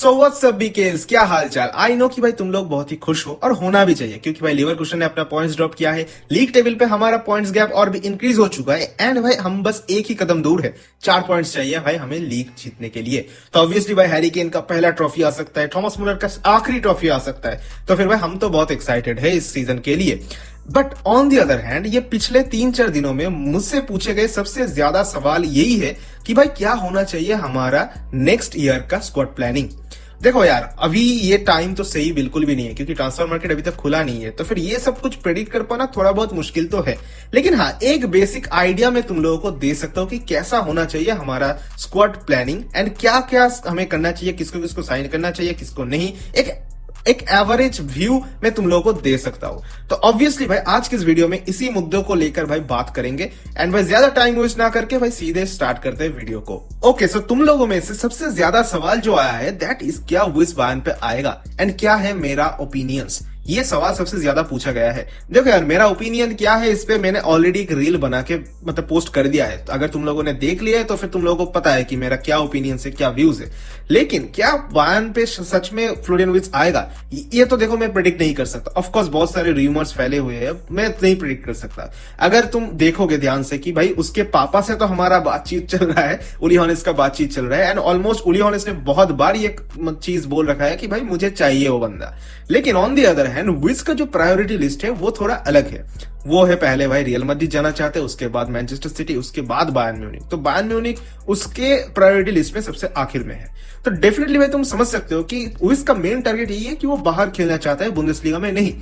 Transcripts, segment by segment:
So what's up बीकेस, क्या हाल चाल। आई know कि भाई तुम लोग बहुत ही खुश हो और होना भी चाहिए, क्योंकि भाई लीवरकुशन ने अपना पॉइंट्स ड्रॉप किया है। लीग टेबल पे हमारा पॉइंट्स गैप और भी इंक्रीज हो चुका है एंड भाई हम बस एक ही कदम दूर है, 4 पॉइंट्स चाहिए भाई हमें लीग जीतने के लिए। तो ऑब्वियसली भाई हैरी केन का पहला ट्रॉफी आ सकता है, थॉमस मुलर का आखिरी ट्रॉफी आ सकता है। तो फिर भाई हम तो बहुत एक्साइटेड है इस सीजन के लिए। But on the other hand ये पिछले 3-4 दिनों में मुझसे पूछे गए सबसे ज्यादा सवाल यही है कि भाई क्या होना चाहिए हमारा नेक्स्ट ईयर का स्क्वाड प्लानिंग। देखो यार, अभी ये टाइम तो सही बिल्कुल भी नहीं है, क्योंकि ट्रांसफर मार्केट अभी तक खुला नहीं है, तो फिर ये सब कुछ प्रेडिक्ट कर पाना थोड़ा बहुत मुश्किल तो है। लेकिन हाँ, एक बेसिक आइडिया मैं तुम लोगों को दे सकता हूँ कि कैसा होना चाहिए हमारा स्क्वाड प्लानिंग एंड क्या क्या हमें करना चाहिए, किसको किसको साइन करना चाहिए, किसको नहीं। एक एवरेज व्यू मैं तुम लोगों को दे सकता हूं। तो ऑब्वियसली भाई आज के इस वीडियो में इसी मुद्दों को लेकर भाई बात करेंगे एंड भाई ज्यादा टाइम वेस्ट ना करके भाई सीधे स्टार्ट करते हैं वीडियो को। ओके, सो तुम लोगों में से सबसे ज्यादा सवाल जो आया है दैट इज क्या विस बायर्न पे आएगा एंड क्या है मेरा ओपिनियंस। ये सवाल सबसे ज्यादा पूछा गया है। देखो यार, मेरा ओपिनियन क्या है इस पे मैंने ऑलरेडी एक रील बना के मतलब पोस्ट कर दिया है। तो अगर तुम लोगों ने देख लिया है तो फिर तुम लोगों को पता है कि मेरा क्या ओपिनियन है, क्या व्यूज है। लेकिन क्या बायर्न पे सच में फ्लोरियन विर्ट्ज आएगा, ये तो देखो मैं प्रेडिक्ट नहीं कर सकता। ऑफ कोर्स बहुत सारे रूमर्स फैले हुए हैं, मैं नहीं प्रेडिक्ट कर सकता। अगर तुम देखोगे ध्यान से कि भाई उसके पापा से तो हमारा बातचीत चल रहा है, उली हॉनेस का बातचीत चल रहा है एंड ऑलमोस्ट उली हॉनेस ने बहुत बार ये चीज बोल रखा है कि भाई मुझे चाहिए वो बंदा। लेकिन ऑन दी अदर हैंड विर्ट्ज का जो प्रायोरिटी लिस्ट है वो थोड़ा अलग है। वो है पहले भाई रियल मैड्रिड जाना चाहते हैं, उसके बाद मैनचेस्टर सिटी, उसके बाद बायर्न म्यूनिख। तो बायर्न म्यूनिख उसके प्रायोरिटी लिस्ट में सबसे आखिर में है। तो डेफिनेटली भाई तुम समझ सकते हो कि उसका मेन टारगेट यही है कि वो बाहर खेलना चाहता है, बुंदेसलीगा में नहीं।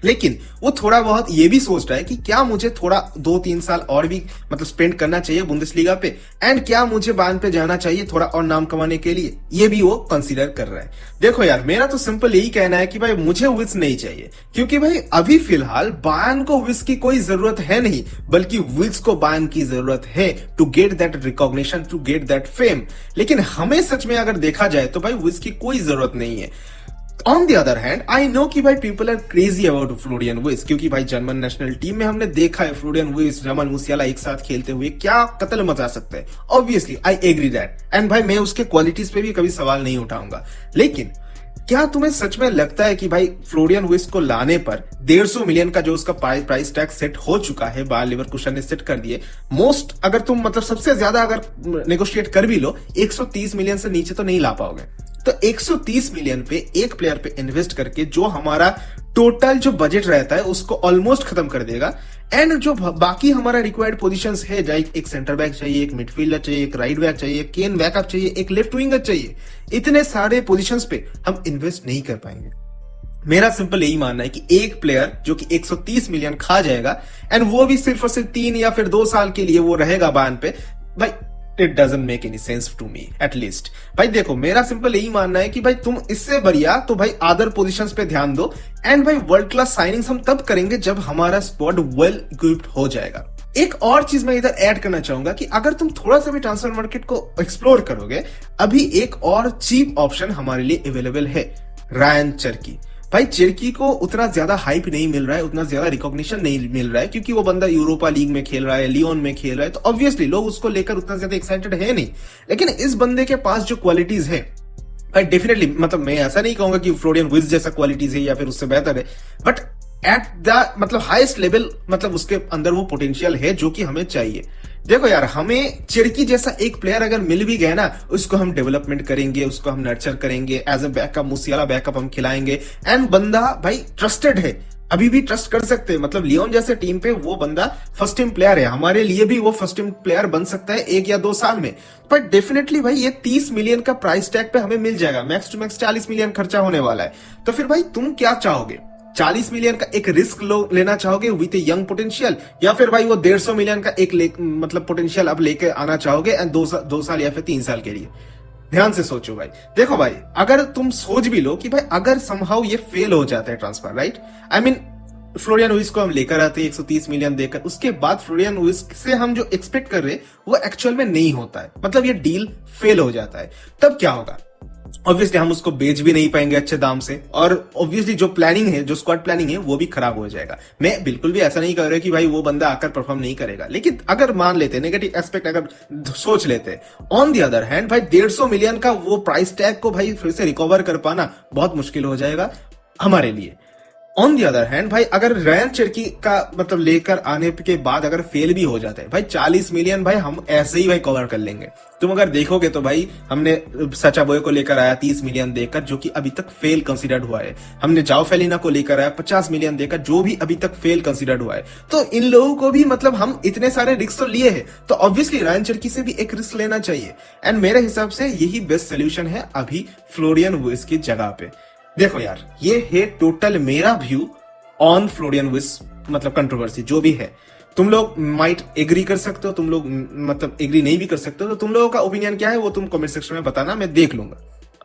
लेकिन वो थोड़ा बहुत ये भी सोच रहा है कि क्या मुझे थोड़ा 2-3 साल और भी मतलब स्पेंड करना चाहिए बुंदेसलीगा पे एंड क्या मुझे बायर्न पे जाना चाहिए थोड़ा और नाम कमाने के लिए, ये भी वो कंसीडर कर रहा है। देखो यार, मेरा तो सिंपल यही कहना है कि भाई मुझे विर्ट्ज नहीं चाहिए, क्योंकि भाई अभी फिलहाल बायर्न को विर्ट्ज की कोई जरूरत है नहीं, बल्कि विर्ट्ज को बायर्न की जरूरत है to get that recognition, to get that fame. लेकिन हमें सच में अगर देखा जाए तो भाई विर्ट्ज की कोई जरूरत नहीं है। On the other hand I know कि भाई people are crazy about Florian Wirtz, क्योंकि भाई जर्मन नेशनल टीम में हमने देखा है फ्लोरियन विर्ट्ज, रोमान मुसियाला एक साथ खेलते हुए क्या कत्ल मचा सकते हैं। Obviously I agree that and भाई मैं उसके क्वालिटीज पे भी कभी सवाल नहीं उठाऊंगा। लेकिन क्या तुम्हें सच में लगता है कि भाई फ्लोरियन विर्ट्ज को लाने पर 150 मिलियन का जो उसका प्राइस टैग सेट हो चुका है, बायर लीवरकुशन ने सेट कर दिए मोस्ट, अगर तुम मतलब सबसे ज्यादा अगर नेगोशिएट कर भी लो 130 मिलियन से नीचे तो नहीं ला पाओगे। तो 130 मिलियन पे एक प्लेयर पे इन्वेस्ट करके जो हमारा टोटल जो बजट रहता है उसको ऑलमोस्ट खत्म कर देगा एंड जो बाकी हमारा रिक्वायर्ड पोजीशंस है, जैसे एक सेंटर बैक चाहिए, एक मिडफील्डर चाहिए, एक राइट बैक चाहिए, केन बैकअप चाहिए, एक लेफ्ट विंगर चाहिए, इतने सारे पोजीशंस पे हम इन्वेस्ट नहीं कर पाएंगे। मेरा सिंपल यही मानना है कि एक प्लेयर जो कि 130 मिलियन खा जाएगा एंड वो भी सिर्फ और सिर्फ 3 या फिर 2 साल के लिए वो रहेगा बायर्न पे, भाई it doesn't make any sense to me at least. भाई देखो, मेरा सिंपल यही मानना है कि भाई तुम इससे बढ़िया तो भाई अदर पोजीशंस पे ध्यान दो एंड भाई वर्ल्ड क्लास साइनिंग्स हम तब करेंगे जब हमारा स्क्वाड वेल इक्विप्ड हो जाएगा। एक और चीज मैं इधर ऐड करना चाहूंगा कि अगर तुम थोड़ा सा भी ट्रांसफर मार्केट को एक्सप्लोर करोगे, अभी एक और चीप ऑप्शन हमारे लिए अवेलेबल है, रायन चर्की। भाई चर्की को उतना ज्यादा हाइप नहीं मिल रहा है, उतना ज्यादा रिकॉग्निशन नहीं मिल रहा है, क्योंकि वो बंदा यूरोपा लीग में खेल रहा है, लियोन में खेल रहा है, तो ऑब्वियसली लोग उसको लेकर उतना ज्यादा एक्साइटेड है नहीं। लेकिन इस बंदे के पास जो क्वालिटीज है भाई डेफिनेटली, मतलब मैं ऐसा नहीं कहूंगा कि फ्लोरियन विर्ट्ज जैसा क्वालिटीज है या फिर उससे बेहतर है, बट एट द मतलब हाईएस्ट लेवल मतलब उसके अंदर वो पोटेंशियल है जो कि हमें चाहिए। देखो यार, हमें चिरकी जैसा एक प्लेयर अगर मिल भी गया ना, उसको हम डेवलपमेंट करेंगे, उसको हम नर्चर करेंगे, as a backup Musiala backup हम खिलाएंगे एंड बंदा भाई ट्रस्टेड है, अभी भी ट्रस्ट कर सकते हैं। मतलब लियोन जैसे टीम पे वो बंदा फर्स्ट टीम प्लेयर है, हमारे लिए भी वो फर्स्ट टीम प्लेयर बन सकता है 1 या 2 साल में। पर डेफिनेटली भाई ये 30 मिलियन का प्राइस टैग पे हमें मिल जाएगा, मैक्स टू मैक्स 40 मिलियन खर्चा होने वाला है। तो फिर भाई तुम क्या चाहोगे, 40 मिलियन का एक रिस्क लेना चाहोगे विथ ए यंग पोटेंशियल, या फिर भाई वो 150 मिलियन का एक मतलब पोटेंशियल अब लेके आना चाहोगे एंड 2 साल या फिर 3 साल के लिए। ध्यान से सोचो भाई। देखो भाई, अगर तुम सोच भी लो कि भाई अगर समहाउ ये फेल हो जाता है transfer, right, I mean Florian Wirtz को हम लेकर आते हैं 130 मिलियन देकर, उसके बाद फ्लोरियन विर्ट्ज से हम जो एक्सपेक्ट कर रहे हैं वो एक्चुअल में नहीं होता है, मतलब ये डील फेल हो जाता है, तब क्या होगा। ऑब्वियसली हम उसको बेच भी नहीं पाएंगे अच्छे दाम से, और ऑब्वियसली जो प्लानिंग है, जो स्क्वाड प्लानिंग है, वो भी खराब हो जाएगा। मैं बिल्कुल भी ऐसा नहीं कर रहा कि भाई वो बंदा आकर परफॉर्म नहीं करेगा, लेकिन अगर मान लेते, नेगेटिव एस्पेक्ट अगर सोच लेते, ऑन दी अदर हैंड भाई 150 मिलियन का वो प्राइस टैग को भाई फिर से रिकवर कर पाना बहुत मुश्किल हो जाएगा हमारे लिए। ऑन दी अदर हैंड भाई अगर रायन चेरकी का मतलब लेकर आने के बाद अगर फेल भी हो जाता है भाई 40 मिलियन भाई हम ऐसे ही भाई कवर कर लेंगे। तुम अगर देखोगे तो भाई हमने सचा बॉय को लेकर आया 30 मिलियन देकर, जो कि अभी तक फेल कंसीडर्ड हुआ है। हमने जाओ फेलिना को लेकर आया 50 मिलियन देकर, जो भी अभी तक फेल कंसीडर्ड हुआ है। तो इन लोगों को भी मतलब हम इतने सारे रिस्क तो लिए हैं, तो ऑब्वियसली रायन चेरकी से भी एक रिस्क लेना चाहिए। एंड मेरे हिसाब से यही बेस्ट सोल्यूशन है अभी फ्लोरियन विर्ट्ज की जगह पे। देखो यार, ये है टोटल मेरा व्यू ऑन फ्लोरियन विर्ट्ज, मतलब कंट्रोवर्सी जो भी है। तुम लोग माइट एग्री कर सकते हो, तुम लोग मतलब एग्री नहीं भी कर सकते हो, तो तुम लोगों का ओपिनियन क्या है वो तुम कमेंट सेक्शन में बताना, मैं देख लूंगा।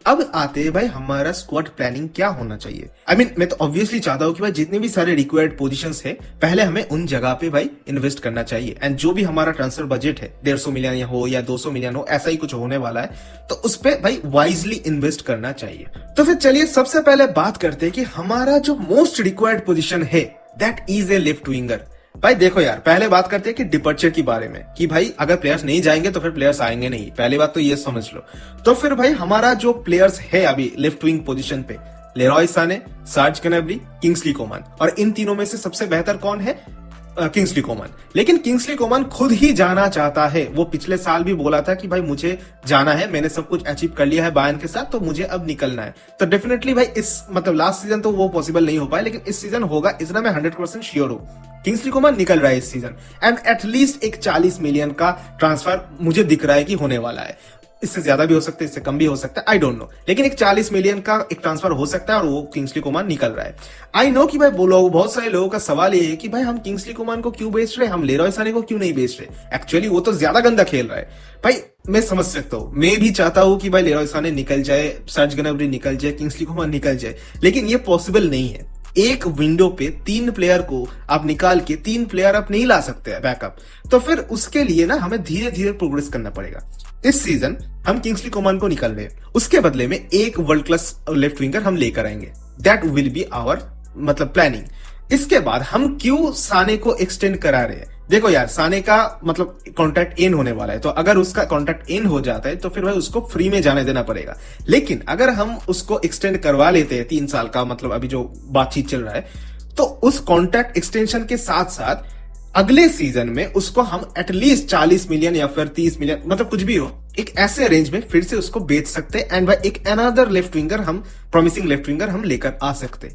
अब आते हैं भाई हमारा स्क्वाड प्लानिंग क्या होना चाहिए। मैं तो ऑब्वियसली चाहता हूं कि भाई जितने भी सारे रिक्वायर्ड पोजीशंस है पहले हमें उन जगह पे भाई इन्वेस्ट करना चाहिए। एंड जो भी हमारा ट्रांसफर बजट है 150 मिलियन हो या 200 मिलियन हो, ऐसा ही कुछ होने वाला है, तो उस पर भाई वाइजली इन्वेस्ट करना चाहिए। तो फिर चलिए सबसे पहले बात करते हैं कि हमारा जो मोस्ट रिक्वायर्ड पोजिशन है that is a left winger. भाई देखो यार, पहले बात करते हैं कि डिपर्चर के बारे में, कि भाई अगर प्लेयर्स नहीं जाएंगे तो फिर प्लेयर्स आएंगे नहीं, पहली बात तो ये समझ लो। तो फिर भाई हमारा जो प्लेयर्स है अभी लेफ्ट विंग पोजीशन पे, लेरॉय साने, सर्ज ग्नैब्री, किंग्सली कोमान, और इन तीनों में से सबसे बेहतर कौन है? किंग्सली कोमान। लेकिन किंग्सली कोमान खुद ही जाना चाहता है। वो पिछले साल भी बोला था कि भाई मुझे जाना है, मैंने सब कुछ अचीव कर लिया है बायर्न के साथ, तो मुझे अब निकलना है। तो डेफिनेटली भाई इस मतलब लास्ट सीजन तो वो पॉसिबल नहीं हो पाया, लेकिन इस सीजन होगा, इतना मैं 100% श्योर हूं। किंग्सली कोमान निकल रहा है इस सीजन, एंड एटलीस्ट एक 40 मिलियन का ट्रांसफर मुझे दिख रहा है कि होने वाला है। इससे ज्यादा भी हो सकता है, इससे कम भी हो सकता है, आई डोंट नो, लेकिन एक 40 मिलियन का एक ट्रांसफर हो सकता है और वो किंग्सली कोमान निकल रहा है। आई नो कि भाई बहुत सारे लोगों का सवाल ये है कि भाई हम किंग्सली कोमान को क्यों बेच रहे हैं, हम लेरॉय साने को क्यों नहीं बेच रहे। एक्चुअली वो तो ज्यादा गंदा खेल रहा है भाई, मैं समझ सकता हूँ, मैं भी चाहता हूँ कि भाई लेरॉय साने निकल जाए, सर्ज ग्नैब्री निकल जाए, किंग्सली कोमान निकल जाए, लेकिन ये पॉसिबल नहीं है। एक विंडो पे 3 प्लेयर को आप निकाल के 3 प्लेयर आप नहीं ला सकते हैं बैकअप, तो फिर उसके लिए ना हमें धीरे धीरे प्रोग्रेस करना पड़ेगा। इस सीजन हम किंग्सली कोमान को निकाल रहे हैं, उसके बदले में एक वर्ल्ड क्लास लेफ्ट विंगर हम लेकर आएंगे, दैट विल बी आवर मतलब प्लानिंग। इसके बाद हम क्यों साने को एक्सटेंड करा रहे हैं? देखो यार, साने का मतलब कॉन्ट्रैक्ट एंड होने वाला है, तो अगर उसका कॉन्ट्रैक्ट एंड हो जाता है तो फिर भाई उसको फ्री में जाने देना पड़ेगा। लेकिन अगर हम उसको एक्सटेंड करवा लेते हैं 3 साल का, मतलब अभी जो बातचीत चल रहा है, तो उस कॉन्ट्रैक्ट एक्सटेंशन के साथ साथ अगले सीजन में उसको हम एटलीस्ट 40 मिलियन या फिर 30 मिलियन, मतलब कुछ भी हो, एक ऐसे रेंज में फिर से उसको बेच सकते हैं, एंड भाई एक अनदर लेफ्ट विंगर हम, प्रॉमिसिंग लेफ्ट विंगर हम लेकर आ सकते।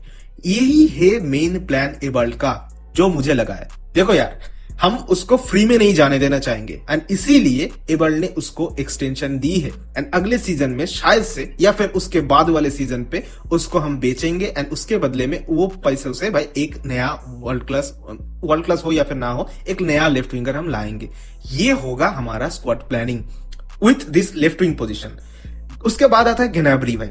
यही है मेन प्लान एबर्ट का, जो मुझे लगा है। देखो यार, हम उसको फ्री में नहीं जाने देना चाहेंगे, एंड इसीलिए एबर्ट ने उसको एक्सटेंशन दी है, एंड अगले सीजन में शायद से या फिर उसके बाद वाले सीजन पे उसको हम बेचेंगे, एंड उसके बदले में वो पैसों से भाई एक नया वर्ल्ड क्लास हो या फिर ना हो, एक नया लेफ्ट विंगर हम लाएंगे। ये होगा हमारा squad planning with this left wing position. उसके बाद आता है ग्नैब्री। भाई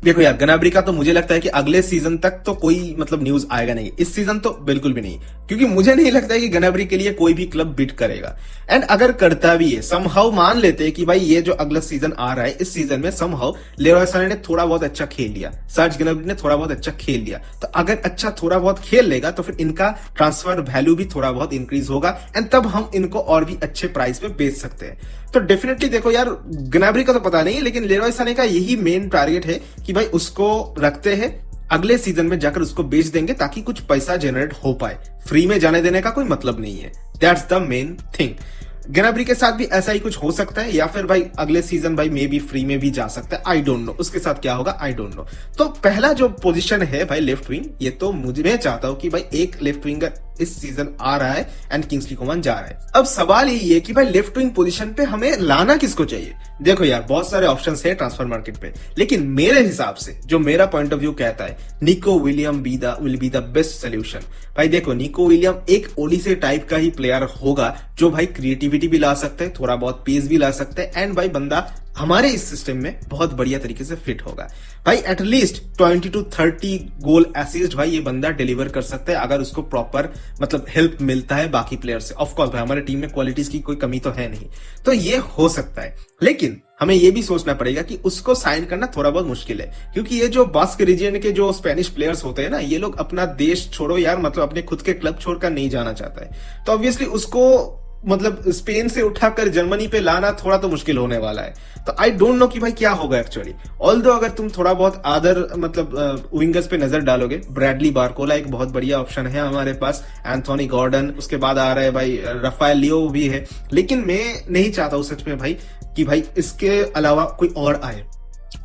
देखो यार, ग्नैब्री का तो मुझे लगता है कि अगले सीजन तक तो कोई मतलब न्यूज आएगा नहीं, इस सीजन तो बिल्कुल भी नहीं, क्योंकि मुझे नहीं लगता है कि ग्नैब्री के लिए कोई भी क्लब बिड करेगा। एंड अगर करता भी है, समहाउ मान लेते हैं कि भाई ये जो अगला सीजन आ रहा है, इस सीजन में समहाउ लेरॉय साने ने थोड़ा बहुत अच्छा खेल लिया, सर्ज ग्नैब्री ने थोड़ा बहुत अच्छा खेल लिया, तो अगर अच्छा थोड़ा बहुत खेल लेगा तो फिर इनका ट्रांसफर वैल्यू भी थोड़ा बहुत इंक्रीज होगा, एंड तब हम इनको और भी अच्छे प्राइस पे बेच सकते हैं। तो डेफिनेटली देखो यार, ग्नैब्री का तो पता नहीं, लेकिन लेरॉय साने का यही मेन टारगेट है कि भाई उसको रखते हैं, अगले सीजन में जाकर उसको बेच देंगे ताकि कुछ पैसा जनरेट हो पाए। फ्री में जाने देने का कोई मतलब नहीं है, दैट्स द मेन थिंग। ग्नैब्री के साथ भी ऐसा ही कुछ हो सकता है, या फिर भाई अगले सीजन भाई मे बी फ्री में भी जा सकता है, आई डोंट नो उसके साथ क्या होगा, आई डोंट नो। तो पहला जो पोजीशन है भाई लेफ्ट विंग, ये तो मैं चाहता हूं कि भाई एक लेफ्ट विंगर इस सीजन आ रहा है एंड किंग्सली कोमान जा रहा है। अब सवाल यही है कि भाई लेफ्ट विंग पोजीशन पे हमें लाना किसको चाहिए? देखो यार, बहुत सारे ऑप्शंस है ट्रांसफर मार्केट पे, लेकिन मेरे हिसाब से जो मेरा पॉइंट ऑफ व्यू कहता है, निको William will be the best solution. भाई देखो, निको विलियम एक ओलिसे टाइप का ही प्लेयर होगा, जो भाई क्रिएटिविटी भी ला सकता है, थोड़ा बहुत पेस भी ला सकता है, एंड भाई बंदा हमारे इस सिस्टम में बहुत बढ़िया तरीके से फिट होगा। भाई एटलीस्ट 20 to 30 गोल असिस्ट भाई ये बंदा डिलीवर कर सकता है अगर उसको प्रॉपर मतलब हेल्प मिलता है बाकी प्लेयर से। ऑफ कोर्स भाई हमारे टीम में क्वालिटीज की कोई कमी तो है नहीं, तो ये हो सकता है, लेकिन हमें ये भी सोचना पड़ेगा कि उसको साइन करना थोड़ा बहुत मुश्किल है, क्योंकि ये जो बास्क रीजन के जो स्पेनिश प्लेयर्स होते हैं ना, ये लोग अपना देश छोड़ो यार, मतलब अपने खुद के क्लब छोड़कर नहीं जाना चाहता है। तो ऑब्वियसली उसको मतलब स्पेन से उठाकर जर्मनी पे लाना थोड़ा तो मुश्किल होने वाला है। तो आई डोंट नो कि भाई क्या होगा एक्चुअली। ऑल्दो अगर तुम थोड़ा बहुत अदर मतलब विंगर्स पे नजर डालोगे, ब्रैडली बारकोला एक बहुत बढ़िया ऑप्शन है हमारे पास, एंथोनी गॉर्डन, उसके बाद आ रहा है भाई राफेल लियो भी है, लेकिन मैं नहीं चाहता हूं सच में भाई कि भाई इसके अलावा कोई और आए।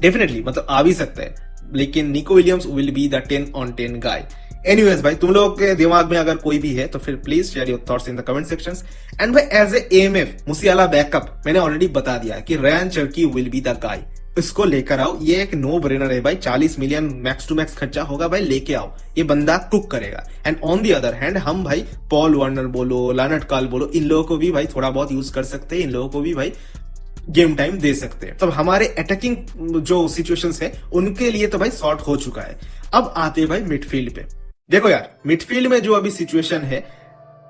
डेफिनेटली मतलब आ भी सकता है, लेकिन Nico Williams will be the 10 on 10 guy. Anyways भाई तुम लोगों के दिमाग में अगर कोई भी है तो फिर please share your thoughts in the comment sections. And भाई as a AMF Musiala backup मैंने ऑलरेडी बता दिया है कि Rayan Cherki will be the guy. इसको लेकर आओ, ये एक नो ब्रेनर है भाई। 40 मिलियन मैक्स टू मैक्स खर्चा होगा भाई, लेके आओ, ये बंदा कुक करेगा। And on the other hand हम भाई पॉल वार्नर बोलो, लानट काल बोलो, इन लोगों को भी भाई थोड़ा बहुत यूज कर सकते हैं, इन लोगों को भी भाई गेम टाइम दे सकते हैं। तब हमारे अटैकिंग जो सिचुएशंस है उनके लिए तो भाई सॉर्ट हो चुका है। अब आते हैं भाई मिडफील्ड पे। देखो यार मिडफील्ड में जो अभी सिचुएशन है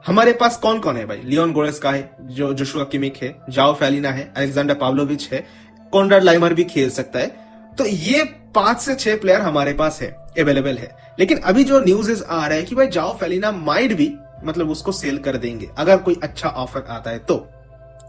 हमारे पास कौन कौन है भाई, लियोन गोरेस्का है, जो जोशुआ किमिक है, जाओ फेलिना है, अलेक्जेंडर पाव्लोविच है, कॉनराड लाइमर भी खेल सकता है। तो ये 5 से 6 प्लेयर हमारे पास है, अवेलेबल है। लेकिन अभी जो न्यूज़ आ रहा है कि भाई जाओ फेलिना माइट भी मतलब उसको सेल कर देंगे अगर कोई अच्छा ऑफर आता है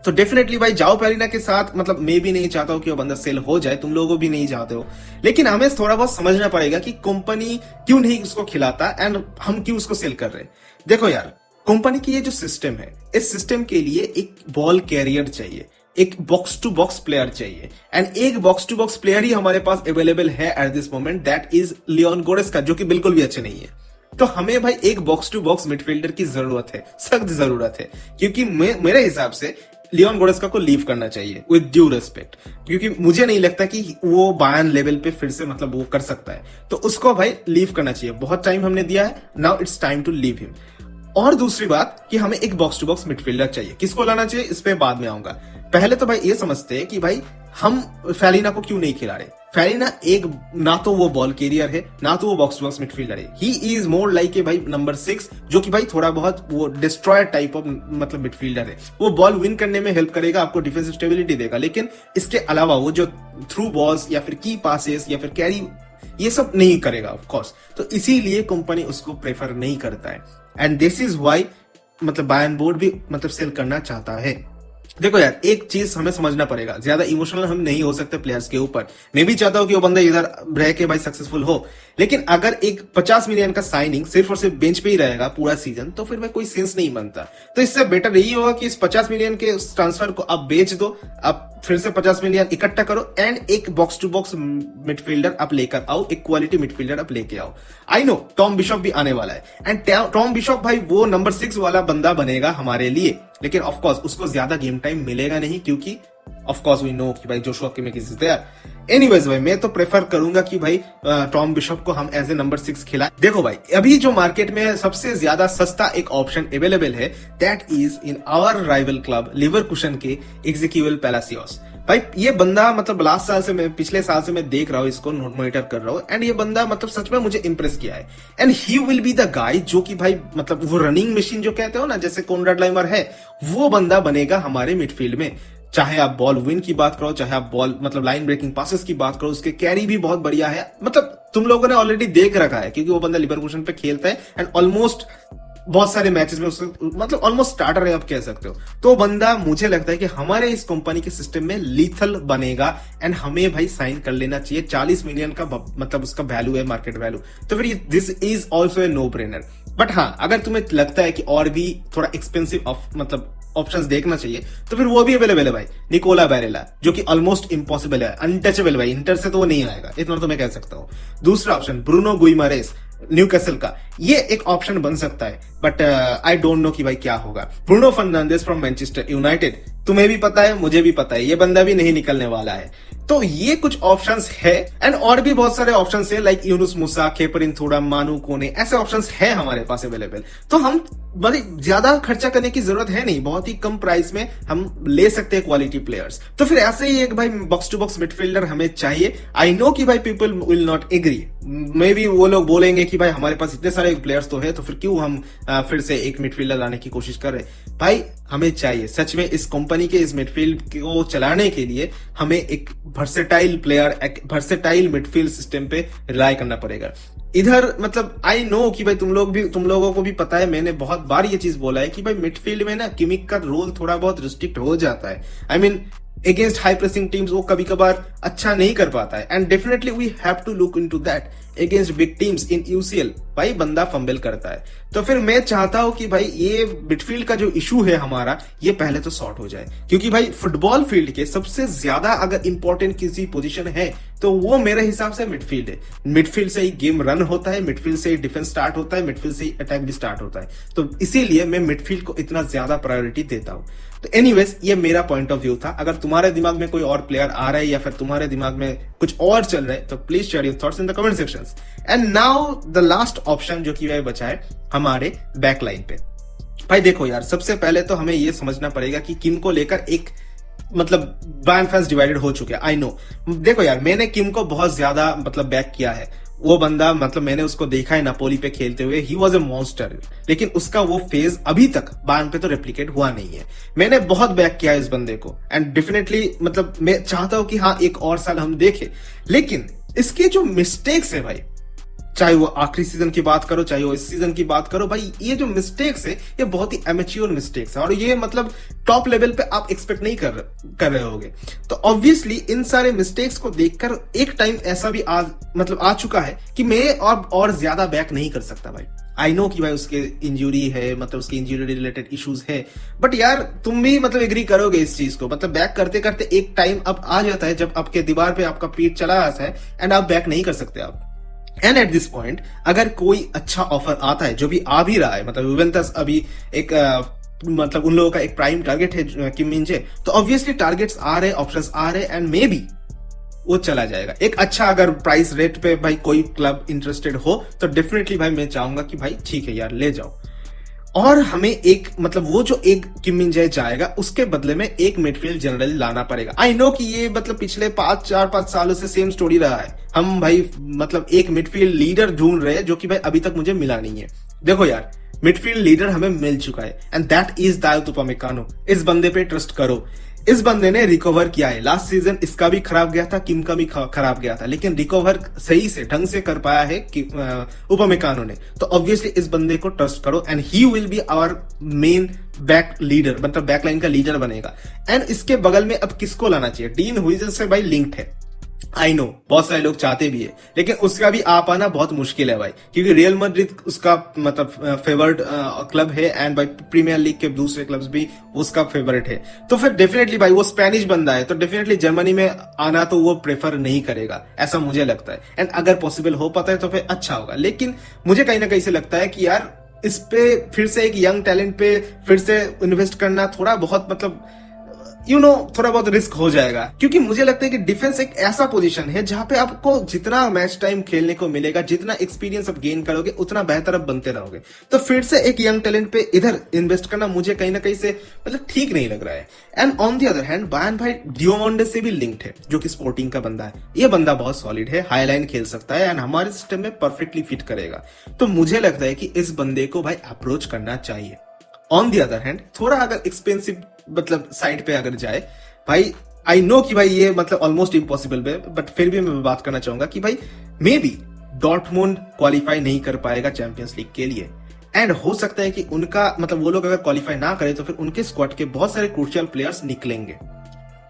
तो डेफिनेटली भाई जाओ पेलिना के साथ मतलब मैं भी नहीं चाहता हूं कि वो बंदा सेल हो जाए, तुम लोगों भी नहीं चाहते हो, लेकिन हमें थोड़ा बहुत समझना पड़ेगा कि कंपनी क्यों नहीं उसको खिलाता एंड हम क्यों उसको सेल कर रहे हैं। देखो यार कंपनी की ये जो सिस्टम है, इस सिस्टम के लिए एक बॉल कैरियर चाहिए, एक बॉक्स टू बॉक्स प्लेयर चाहिए, एंड एक बॉक्स टू बॉक्स प्लेयर ही हमारे पास अवेलेबल है at this moment, that is Leon Goretzka, जो कि बिल्कुल भी अच्छे नहीं है। तो हमें भाई एक बॉक्स टू बॉक्स मिडफील्डर की जरूरत है, सख्त जरूरत है, क्योंकि मेरे हिसाब से लियोन गोरेस्का को लीव करना चाहिए विद ड्यू रिस्पेक्ट, क्योंकि मुझे नहीं लगता कि वो बायर्न लेवल पे फिर से मतलब वो कर सकता है। तो उसको भाई लीव करना चाहिए, बहुत टाइम हमने दिया है, now it's time to leave him. और दूसरी बात कि हमें एक बॉक्स टू बॉक्स मिडफील्डर चाहिए। किसको लाना चाहिए इस पे बाद में आऊंगा। पहले तो भाई ये समझते हैं कि भाई हम फेलिना को क्यों नहीं खिला रहे। फेलिना एक ना तो वो बॉल कैरियर है, ना तो वो बॉक्स टू बॉक्स मिडफील्डर है। He is more like a भाई नंबर 6, जो कि भाई थोड़ा बहुत वो डिस्ट्रॉयर टाइप ऑफ मतलब मिडफील्डर है। वो बॉल विन करने में हेल्प करेगा, आपको डिफेंसिव स्टेबिलिटी देगा, लेकिन इसके अलावा वो जो थ्रू बॉल्स या फिर की पासेस या फिर कैरी ये सब नहीं करेगा ऑफ कोर्स। तो इसीलिए कंपनी उसको प्रेफर नहीं करता है, एंड दिस इज व्हाई मतलब बायर्न बोर्ड भी मतलब सेल करना चाहता है। देखो यार एक चीज हमें समझना पड़ेगा, ज्यादा इमोशनल हम नहीं हो सकते प्लेयर्स के ऊपर। मैं भी चाहता हूं कि वो बंदा इधर रह के भाई सक्सेसफुल हो, लेकिन अगर एक 50 मिलियन का साइनिंग सिर्फ और सिर्फ बेंच पे ही रहेगा पूरा सीजन, तो फिर भाई कोई सेंस नहीं बनता। तो इससे बेटर यही होगा कि इस 50 मिलियन के ट्रांसफर को आप बेच दो, आप फिर से 50 मिलियन इकट्ठा करो एंड एक बॉक्स टू बॉक्स मिडफील्डर आप लेकर आओ, एक क्वालिटी मिडफील्डर आप लेके आओ। आई नो टॉम बिशॉप भी आने वाला है, एंड टॉम बिशॉप भाई वो नंबर 6 वाला बंदा बनेगा हमारे लिए, लेकिन ऑफ कोर्स उसको ज्यादा गेम टाइम मिलेगा नहीं, क्योंकि ऑफ कोर्स वी नो कि भाई Joshua Kimmich is there. Anyways भाई मैं तो प्रेफर करूंगा कि भाई टॉम बिशॉप को हम एज ए नंबर 6 खिलाएं। देखो भाई अभी जो मार्केट में सबसे ज्यादा सस्ता एक ऑप्शन अवेलेबल है, that is in our rival club Leverkusen के एक्सेक्यूएल पैलासियोस। भाई ये बंदा मतलब लास्ट साल से मैं पिछले साल से मैं देख रहा हूँ, इसको मॉनिटर कर रहा हूँ, एंड ये बंदा मतलब सच में मुझे इंप्रेस किया है। And he will be the गाय जो कि भाई मतलब वो रनिंग मशीन जो कहते हो ना, जैसे कॉनराड लाइमर है, वो बंदा बनेगा हमारे मिडफील्ड में। चाहे आप बॉल विन की बात करो, चाहे आप बॉल मतलब लाइन ब्रेकिंग पासेस की बात करो, उसके कैरी भी बहुत बढ़िया है। मतलब तुम लोगों ने ऑलरेडी देख रखा है, क्योंकि वो बंदा लीवरकुशन पे खेलता है एंड ऑलमोस्ट बहुत सारे मैचेस में उसको मतलब ऑलमोस्ट स्टार्टर है आप कह सकते हो। तो बंदा मुझे लगता है कि हमारे इस कंपनी के सिस्टम में लीथल बनेगा, एंड हमें भाई साइन कर लेना चाहिए। 40 मिलियन का मतलब उसका वैल्यू है, मार्केट वैल्यू, तो फिर this is also a no brainer. But हाँ अगर तुम्हें लगता है कि और भी थोड़ा एक्सपेंसिव मतलब ऑप्शंस देखना चाहिए, तो फिर वो भी अवेलेबल है भाई, निकोला बैरेला, जो कि ऑलमोस्ट इम्पॉसिबल है, अनटचेबल भाई, इंटर से तो वो नहीं आएगा, इतना तो मैं कह सकता हूँ। दूसरा ऑप्शन ब्रूनो गुइमारेस न्यूकैसल का, ये एक ऑप्शन बन सकता है, बट आई डोंट नो कि भाई क्या होगा। Bruno Fernandes from Manchester United, तुम्हें भी पता है मुझे भी पता है, ये बंदा भी नहीं निकलने वाला है। तो ये कुछ ऑप्शंस है, एंड और भी बहुत सारे ऑप्शंस है, लाइक यूनुस मूसा, खेपरिन थोड़ा, मानू कोने, ऐसे ऑप्शंस है हमारे पास अवेलेबल। तो हम मतलब ज्यादा खर्चा करने की जरूरत है नहीं, बहुत ही कम प्राइस में हम ले सकते हैं क्वालिटी प्लेयर्स। तो फिर ऐसे ही एक भाई बॉक्स टू बॉक्स मिडफील्डर हमें चाहिए। आई नो कि भाई people will not agree, maybe वो लोग बोलेंगे कि भाई हमारे पास इतने सारे प्लेयर्स तो है, तो फिर क्यों हम फिर से एक मिडफील्डर लाने की कोशिश कर रहे हैं। भाई हमें चाहिए सच में इस कंपनी के इस मिडफील्ड को चलाने के लिए हमें एक वर्सेटाइल प्लेयर, एक वर्सेटाइल मिडफील्ड सिस्टम पे रिलाय करना पड़ेगा। इधर मतलब आई नो कि भाई तुम लोगों को भी पता है, मैंने बहुत बार ये चीज बोला है कि भाई मिडफील्ड में ना किमिक का रोल थोड़ा बहुत रिस्ट्रिक्ट हो जाता है। I mean against high pressing teams वो कभी कभार अच्छा नहीं कर पाता है, and definitely we have to look into that. Against big teams in UCL भाई बंदा फंबल करता है, तो फिर मैं चाहता हूं कि भाई ये मिडफील्ड का जो इशू है हमारा, ये पहले तो सॉर्ट हो जाए। क्योंकि भाई फुटबॉल फील्ड के सबसे ज्यादा अगर इंपॉर्टेंट किसी पोजीशन है तो वो मेरे हिसाब से मिडफील्ड है। मिडफील्ड से ही गेम रन होता है, मिडफील्ड से ही डिफेंस स्टार्ट होता है, मिडफील्ड से ही अटैक भी स्टार्ट होता है। तो इसीलिए मैं मिडफील्ड को इतना ज्यादा प्रायोरिटी देता हूं। तो एनीवेज ये मेरा पॉइंट ऑफ व्यू था। अगर तुम्हारे दिमाग में कोई और प्लेयर आ रहा है या फिर तुम्हारे दिमाग में कुछ और चल रहा है तो please share your thoughts in the comment sections. And now the last option जो कि वह बचा है हमारे बैकलाइन पे। भाई देखो यार, सबसे पहले तो हमें यह समझना पड़ेगा कि किम को लेकर एक मतलब बायर्न फैंस डिवाइडेड हो चुके हैं। आई नो, देखो यार मैंने किम को बहुत ज्यादा मतलब बैक किया है। वो बंदा मतलब मैंने उसको देखा है नापोली पे खेलते हुए, ही वॉज ए मॉन्स्टर। लेकिन उसका वो फेज अभी तक बायर्न पे तो रेप्लिकेट हुआ नहीं है। मैंने बहुत बैक किया है इस बंदे को, एंड डेफिनेटली मतलब मैं चाहता हूं कि हाँ एक और साल हम देखें। लेकिन इसके जो मिस्टेक्स है भाई, चाहे वो आखिरी सीजन की बात करो चाहे वो इस सीजन की बात करो, भाई ये जो मिस्टेक्स है ये बहुत ही एमेच्योर मिस्टेक्स है, और ये मतलब टॉप लेवल पे आप एक्सपेक्ट नहीं कर रहे होगे। तो ऑब्वियसली इन सारे मिस्टेक्स को देखकर एक टाइम ऐसा भी आ चुका है कि मैं और ज्यादा बैक नहीं कर सकता भाई। आई नो कि भाई उसके इंजरी है, मतलब उसके इंजरी रिलेटेड इश्यूज है, बट यार तुम भी मतलब एग्री करोगे इस चीज को। मतलब बैक करते करते एक टाइम अब आ जाता है जब आपके दीवार पे आपका पीठ चला आता है एंड आप बैक नहीं कर सकते आप। एंड एट दिस पॉइंट अगर कोई अच्छा ऑफर आता है, जो भी आ भी रहा है, मतलब यूवेंटस अभी एक मतलब उन लोगों का एक प्राइम टारगेट है किम मिन-जे, तो ऑब्वियसली टारगेट्स आ रहे, ऑप्शंस आ रहे, एंड मे बी वो चला जाएगा। एक अच्छा अगर प्राइस रेट पे भाई कोई क्लब इंटरेस्टेड हो तो डेफिनेटली भाई मैं चाहूंगा कि भाई ठीक है यार ले जाओ। और हमें एक मतलब वो जो एक किम मिन-जे जाएगा उसके बदले में एक मिडफील्ड जनरल लाना पड़ेगा। आई नो कि ये मतलब पिछले 5 सालों से सेम स्टोरी रहा है। हम भाई मतलब एक मिडफील्ड लीडर ढूंढ रहे हैं जो कि भाई अभी तक मुझे मिला नहीं है। देखो यार मिडफील्ड लीडर हमें मिल चुका है, एंड दैट इज दायो उपमेकानो। इस बंदे पे ट्रस्ट करो। इस बंदे ने रिकवर किया है। लास्ट सीजन इसका भी खराब गया था, किम का भी खराब गया था, लेकिन रिकवर सही से ढंग से कर पाया है कि उपमेकानो ने। तो ऑब्वियसली इस बंदे को ट्रस्ट करो, and he will be our main back leader, मतलब बैकलाइन का लीडर बनेगा। एंड इसके बगल में अब किसको लाना चाहिए? डीन हुइजल से भाई लिंक्ड है। आई नो बहुत सारे लोग चाहते भी है, लेकिन उसका भी आ पाना बहुत मुश्किल है भाई, क्योंकि रियल मैड्रिड उसका मतलब फेवरेट क्लब है, एंड भाई प्रीमियर लीग के दूसरे क्लब्स भी उसका फेवरेट है। तो फिर डेफिनेटली भाई वो स्पेनिश बंदा है, तो डेफिनेटली जर्मनी में आना तो वो प्रेफर नहीं करेगा, ऐसा मुझे लगता है। एंड अगर पॉसिबल हो पाता है तो फिर अच्छा होगा, लेकिन मुझे कहीं ना कहीं से लगता है कि यार इस पे फिर से एक यंग टैलेंट पे फिर से इन्वेस्ट करना थोड़ा बहुत मतलब थोड़ा बहुत रिस्क हो जाएगा। क्योंकि मुझे लगता है कि डिफेंस एक ऐसा पोजीशन है जहां पे आपको जितना मैच टाइम खेलने को मिलेगा, जितना एक्सपीरियंस आप गेन करोगे, उतना बेहतर आप बनते रहोगे। तो फिर से एक यंग टैलेंट पे इधर इन्वेस्ट करना मुझे कहीं ना कहीं से मतलब ठीक नहीं लग रहा है। And on the other hand Bayern भाई डियोमोंडे से भी लिंक्ड है, जो कि स्पोर्टिंग का बंदा है। ये बंदा बहुत सॉलिड है, हाई लाइन खेल सकता है, एंड हमारे सिस्टम में परफेक्टली फिट करेगा। तो मुझे लगता है कि इस बंदे को भाई अप्रोच करना चाहिए। ऑन दी अदर हैंड थोड़ा अगर एक्सपेंसिव मतलब साइड पे अगर जाए भाई, आई नो कि भाई ये मतलब ऑलमोस्ट इम्पॉसिबल है, बट फिर भी मैं बात करना चाहूंगा कि भाई मे बी डॉर्टमुंड क्वालिफाई नहीं कर पाएगा चैंपियंस लीग के लिए, एंड हो सकता है कि उनका मतलब वो लोग अगर क्वालिफाई ना करें तो फिर उनके स्क्वाड के बहुत सारे क्रूशियल प्लेयर्स निकलेंगे।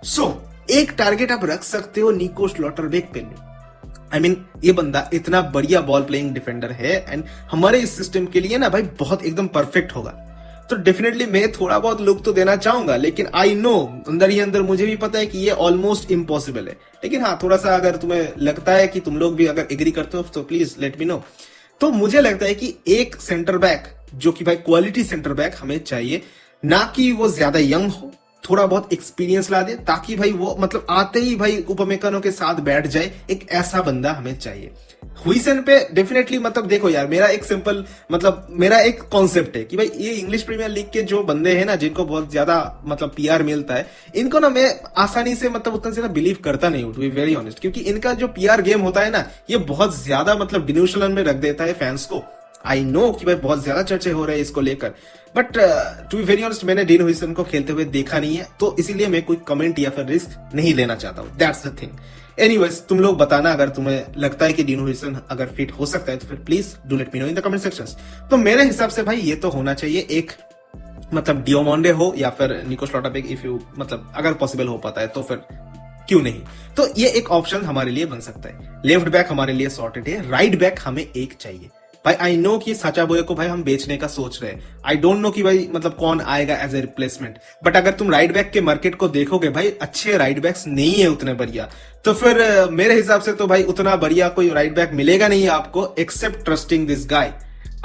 सो एक टारगेट आप रख सकते हो निको स्लॉटरबेक पे। आई मीन ये बंदा इतना बढ़िया बॉल प्लेइंग डिफेंडर है, एंड हमारे इस सिस्टम के लिए ना भाई बहुत एकदम परफेक्ट होगा। तो डेफिनेटली मैं थोड़ा बहुत लुक तो देना चाहूंगा, लेकिन आई नो अंदर ही अंदर मुझे भी पता है कि ये ऑलमोस्ट इम्पॉसिबल है। लेकिन हाँ थोड़ा सा अगर तुम्हें लगता है कि तुम लोग भी अगर एग्री करते हो तो प्लीज लेट मी नो। तो मुझे लगता है कि एक सेंटर बैक जो कि भाई क्वालिटी सेंटर बैक हमें चाहिए, ना कि वो ज्यादा यंग हो थोड़ा बहुत एक्सपीरियंस ला दे, ताकि भाई वो मतलब आते ही भाई उपमेकनो के साथ बैठ जाए। एक ऐसा बंदा हमें चाहिए। हुइसन पे डेफिनेटली मतलब देखो यार, मेरा एक सिंपल मतलब मेरा एक कॉन्सेप्ट है कि भाई ये इंग्लिश प्रीमियर लीग के जो बंदे हैं ना, जिनको बहुत ज्यादा मतलब पीआर मिलता है, इनको ना मैं आसानी से मतलब उतना ज्यादा बिलीव करता नहीं हूं, टू बी वेरी ऑनेस्ट। क्योंकि इनका जो पीआर गेम होता है ना, ये बहुत ज्यादा मतलब डिल्यूशन में रख देता है फैंस को। आई नो कि भाई बहुत ज्यादा चर्चे हो रहे हैं इसको लेकर, but to be very honest मैंने डीन हुइसन को खेलते हुए देखा नहीं है, तो इसीलिए मैं कोई कमेंट या फिर रिस्क नहीं लेना चाहता हूं। That's the thing. एनीवेज, तुम लोग बताना अगर तुम्हें लगता है कि डीन हुइसन अगर फिट हो सकता है तो फिर please do let me know in the comment sections. तो मेरे हिसाब से भाई ये तो होना चाहिए एक मतलब डियोमोंडे हो या फिर निको स्लॉटरबेक, इफ यू मतलब अगर पॉसिबल हो पाता है तो फिर क्यों नहीं। तो ये एक ऑप्शन हमारे लिए बन सकता है। लेफ्ट बैक हमारे लिए सॉर्टेड है, राइट बैक हमें एक चाहिए। भाई आई नो कि साचा बोये को भाई हम बेचने का सोच रहे हैं, आई डोंट नो कि भाई मतलब कौन आएगा एज ए रिप्लेसमेंट, बट अगर तुम राइट बैक के मार्केट को देखोगे भाई अच्छे राइट बैक्स नहीं है उतने बढ़िया, तो फिर मेरे हिसाब से तो भाई उतना बढ़िया कोई राइट बैक मिलेगा नहीं आपको, except trusting this guy.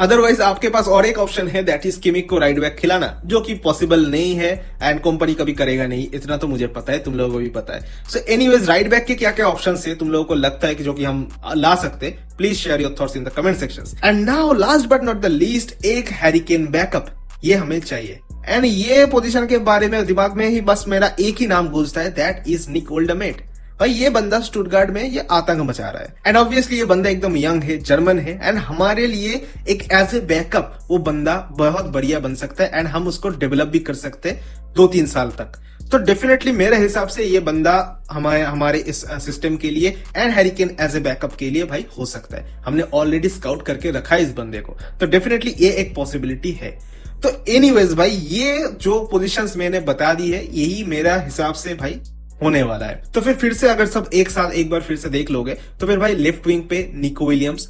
Otherwise आपके पास और एक ऑप्शन है, दैट इज किमिक को राइट बैक खिलाना, जो कि पॉसिबल नहीं है एंड कंपनी कभी करेगा नहीं, इतना तो मुझे पता है, तुम लोगों को भी पता है। सो एनीवेज, राइट बैक के क्या क्या ऑप्शन है तुम लोगों को लगता है कि जो कि हम ला सकते, please share your thoughts in the comment sections. And now last but not the least, एक हैरिकेन बैकअप ये हमें चाहिए। एंड ये पोजीशन के बारे में दिमाग में ही बस मेरा एक ही नाम गूंजता है, दैट इज निक ओल्डरमेट। भाई ये बंदा स्टुटगार्ट में ये आतंक मचा रहा है, एंड ऑब्वियसली ये बंदा एकदम यंग है, जर्मन है, एंड हमारे लिए एक एज ए बैकअप वो बंदा बहुत बढ़िया बन सकता है, एंड हम उसको डेवलप भी कर सकते हैं 2-3 साल तक। तो डेफिनेटली मेरे हिसाब से ये बंदा हमारे इस सिस्टम के लिए and Harry Kane as a backup के लिए भाई हो सकता है। हमने ऑलरेडी स्काउट करके रखा है इस बंदे को, तो डेफिनेटली ये एक पॉसिबिलिटी है। तो एनीवेज भाई, ये जो पोजीशंस मैंने बता दी है यही मेरा हिसाब से भाई होने वाला है। तो फिर से अगर सब एक साथ एक बार फिर से देख लोगे तो फिर भाई लेफ्ट विंग पे निको विलियम्स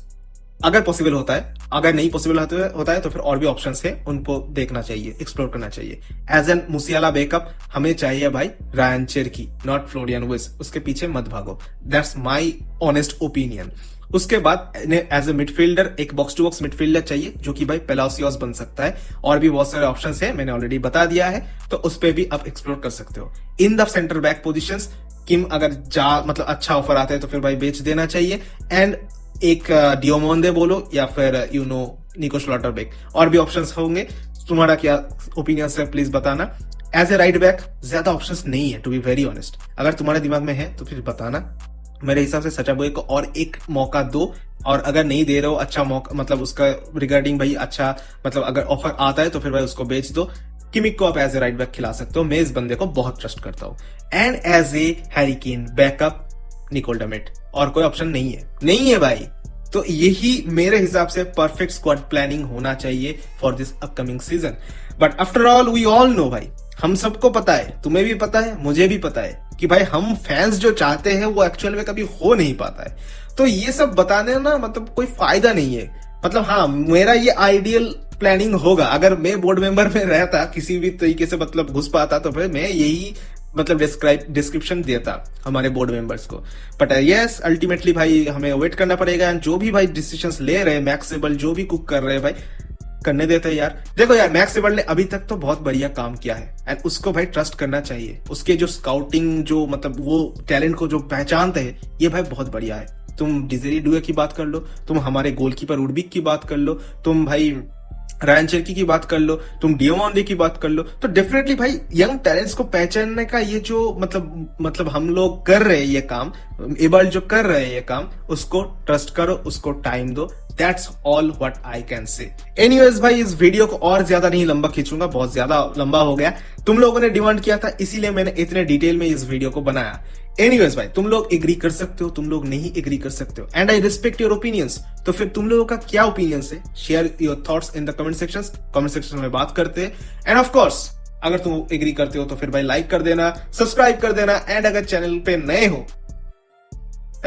अगर पॉसिबल होता है, अगर नहीं पॉसिबल होता है तो फिर और भी ऑप्शंस है, उनको देखना चाहिए, एक्सप्लोर करना चाहिए। एज एन मुसियाला बैकअप हमें चाहिए भाई रायन चेरकी, नॉट फ्लोरियन विर्ट्ज, उसके पीछे मत भागो, दैट्स माय ऑनेस्ट ओपिनियन। उसके बाद एज ए मिडफील्डर एक बॉक्स टू बॉक्स मिडफील्डर चाहिए, जो कि भाई पेलासियोस बन सकता है, और भी बहुत सारे ऑप्शंस हैं, मैंने ऑलरेडी बता दिया है, तो उस पे भी आप एक्सप्लोर कर सकते हो। In the center back positions Kim अगर मतलब अच्छा ऑफर आता है तो फिर भाई बेच देना चाहिए, एंड एक डियोमोंदे बोलो या फिर निको स्लॉटरबेक, और भी ऑप्शंस होंगे। तुम्हारा क्या ओपिनियन है प्लीज बताना। एज ए राइट बैक ज्यादा ऑप्शंस नहीं है, टू बी वेरी ऑनेस्ट, अगर तुम्हारे दिमाग में है तो फिर बताना। मेरे हिसाब से साचा बोये को और एक मौका दो, और अगर नहीं दे रहे हो अच्छा मौका मतलब उसका रिगार्डिंग भाई अच्छा मतलब अगर ऑफर आता है तो फिर भाई उसको बेच दो। किमिक को आप एज ए राइट बैक खिला सकते हो, मैं इस बंदे को बहुत ट्रस्ट करता हूं। And as a Harry Kane backup Nick Woltemade, और कोई ऑप्शन नहीं है भाई। तो यही मेरे हिसाब से परफेक्ट स्क्वाड प्लानिंग होना चाहिए for this upcoming season. But after all we all know भाई, हम सबको पता है, तुम्हें भी पता है, मुझे भी पता है कि भाई हम फैंस जो चाहते हैं वो एक्चुअल में कभी हो नहीं पाता है। तो ये सब बताने ना मतलब कोई फायदा नहीं है। मतलब हाँ, मेरा ये आइडियल प्लानिंग होगा, अगर मैं बोर्ड मेंबर में रहता, किसी भी तरीके से मतलब घुस पाता, तो फिर मैं यही मतलब डिस्क्रिप्शन देता हमारे बोर्ड मेंबर्स को। बट यस, अल्टीमेटली भाई हमें वेट करना पड़ेगा, एंड जो भी भाई डिसीजंस ले रहे हैं, मैक्स सेबल जो भी कुक कर रहे हैं भाई करने देते हैं यार। देखो यार, मैक्स सेबल ने अभी तक तो बहुत बढ़िया काम किया है, एंड उसको भाई ट्रस्ट करना चाहिए। उसके जो स्काउटिंग जो मतलब वो टैलेंट को जो पहचानते हैं, ये भाई बहुत बढ़िया है। तुम डिजेरी डुए की बात कर लो, तुम हमारे गोलकीपर उडबिक की बात कर लो, तुम भाई रायन चेरकी की बात कर लो, तुम डियोमोंदे की बात कर लो, तो डेफिनेटली भाई यंग टैलेंट्स को पहचानने का ये जो मतलब हम लोग कर रहे हैं ये काम, एबल जो कर रहे हैं ये काम, उसको ट्रस्ट करो, उसको टाइम दो। That's all what I can say. Anyways भाई, इस वीडियो को और ज्यादा नहीं लंबा खींचूंगा, बहुत ज्यादा लंबा हो गया। तुम लोगों ने डिमांड किया था, इसीलिए मैंने इतने डिटेल में इस वीडियो को बनाया। एनीवेज भाई, तुम लोग एग्री कर सकते हो, तुम लोग नहीं एग्री कर सकते हो, and I respect your opinions. तो फिर तुम लोगों का क्या ओपिनियन है, share your thoughts in the comment section में बात करते हैं। एंड ऑफ कोर्स अगर तुम एग्री करते हो तो फिर भाई लाइक कर देना, सब्सक्राइब कर देना, एंड अगर चैनल पे नए हो,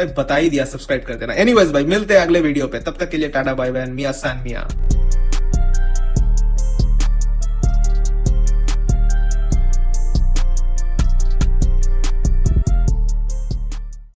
बता ही दिया, सब्सक्राइब कर देना। एनीवेज भाई, मिलते हैं अगले वीडियो पे, तब तक के लिए टाटा बाय बाय, मिया सान मिया।